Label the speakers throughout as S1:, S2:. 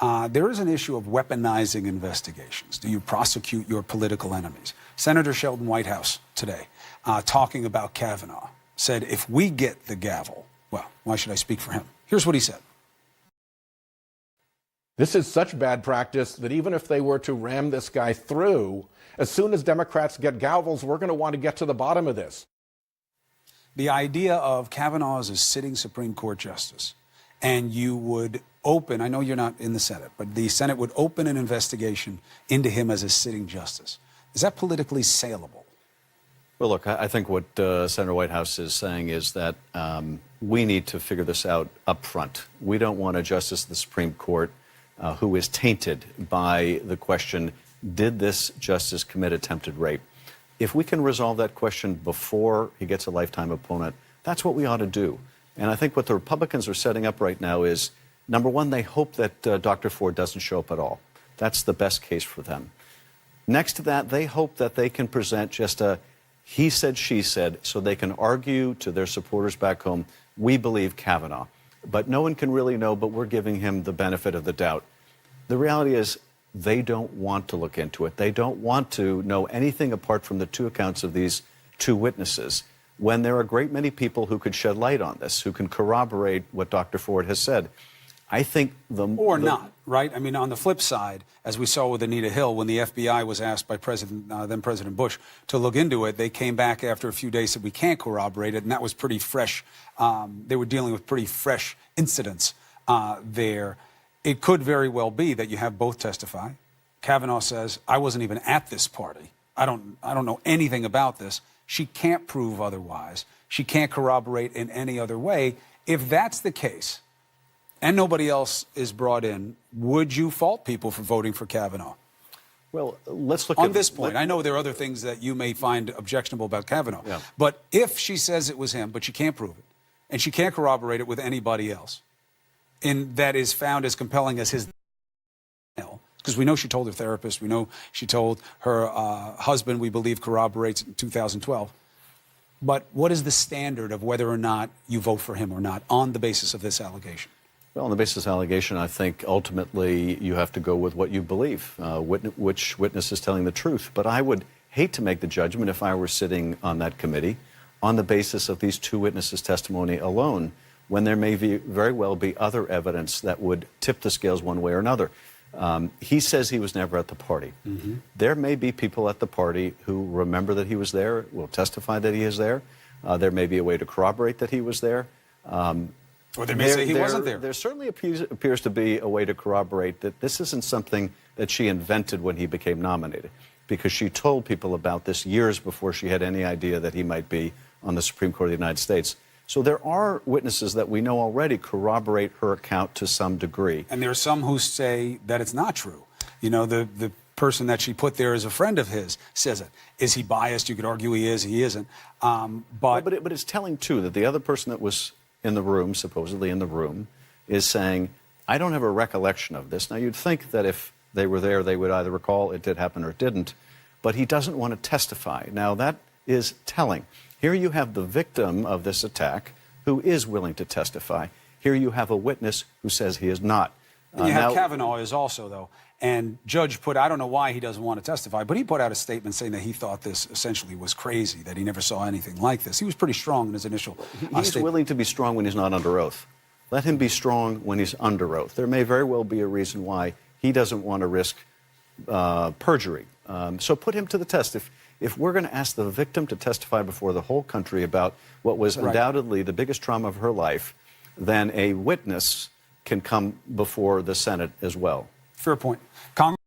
S1: There is an issue of weaponizing investigations. Do you prosecute your political enemies? Senator Sheldon Whitehouse today, talking about Kavanaugh, said if we get the gavel, well, why should I speak for him? Here's what he said.
S2: This is such bad practice that even if they were to ram this guy through, as soon as Democrats get gavels, we're going to want to get to the bottom of this.
S1: The idea of Kavanaugh as a sitting Supreme Court justice, and you would open, I know you're not in the Senate, but the Senate would open an investigation into him as a sitting justice. Is that politically saleable?
S3: Well, look, I think what Senator Whitehouse is saying is that we need to figure this out up front. We don't want a justice of the Supreme Court who is tainted by the question, did this justice commit attempted rape? If we can resolve that question before he gets a lifetime opponent, that's what we ought to do. And I think what the Republicans are setting up right now is, number one, they hope that Dr. Ford doesn't show up at all. That's the best case for them. Next to that, they hope that they can present just a he said, she said, so they can argue to their supporters back home, we believe Kavanaugh. But no one can really know, but we're giving him the benefit of the doubt. The reality is they don't want to look into it. They don't want to know anything apart from the two accounts of these two witnesses, when there are a great many people who could shed light on this, who can corroborate what Dr. Ford has said. I think
S1: not, right? I mean, on the flip side, as we saw with Anita Hill, when the FBI was asked by then President Bush to look into it, they came back after a few days and said, we can't corroborate it, and that was pretty fresh. They were dealing with pretty fresh incidents there. It could very well be that you have both testify. Kavanaugh says, I wasn't even at this party. I don't know anything about this. She can't prove otherwise. She can't corroborate in any other way. If that's the case, and nobody else is brought in, would you fault people for voting for Kavanaugh?
S3: Well, let's look
S1: on this point. I know there are other things that you may find objectionable about Kavanaugh.
S3: Yeah.
S1: But if she says it was him, but she can't prove it, and she can't corroborate it with anybody else, and that is found as compelling as his, because we know she told her therapist, we know she told her husband, we believe corroborates in 2012. But what is the standard of whether or not you vote for him or not on the basis of this allegation?
S3: Well, on the basis of allegation, I think ultimately you have to go with what you believe, which witness is telling the truth. But I would hate to make the judgment if I were sitting on that committee on the basis of these two witnesses' testimony alone, when there may very well be other evidence that would tip the scales one way or another. He says he was never at the party. Mm-hmm. There may be people at the party who remember that he was there, will testify that he is there. There may be a way to corroborate that he was there.
S1: Or they may say he wasn't there.
S3: There certainly appears to be a way to corroborate that this isn't something that she invented when he became nominated, because she told people about this years before she had any idea that he might be on the Supreme Court of the United States. So there are witnesses that we know already corroborate her account to some degree.
S1: And there are some who say that it's not true. You know, the person that she put there as a friend of his says it. Is he biased? You could argue he is, he isn't.
S3: But it's telling, too, that the other person that was in the room, supposedly in the room, is saying, I don't have a recollection of this. Now, you'd think that if they were there, they would either recall it did happen or it didn't. But he doesn't want to testify. Now, that is telling. Here you have the victim of this attack who is willing to testify. Here you have a witness who says he is not.
S1: And you have Kavanaugh is also, though. And Judge put, I don't know why he doesn't want to testify, but he put out a statement saying that he thought this essentially was crazy, that he never saw anything like this. He was pretty strong in his initial statement.
S3: He's willing to be strong when he's not under oath. Let him be strong when he's under oath. There may very well be a reason why he doesn't want to risk perjury. So put him to the test. If we're going to ask the victim to testify before the whole country about what was undoubtedly the biggest trauma of her life, then a witness can come before the Senate as well.
S1: Fair point. Congressman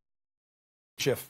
S1: Schiff.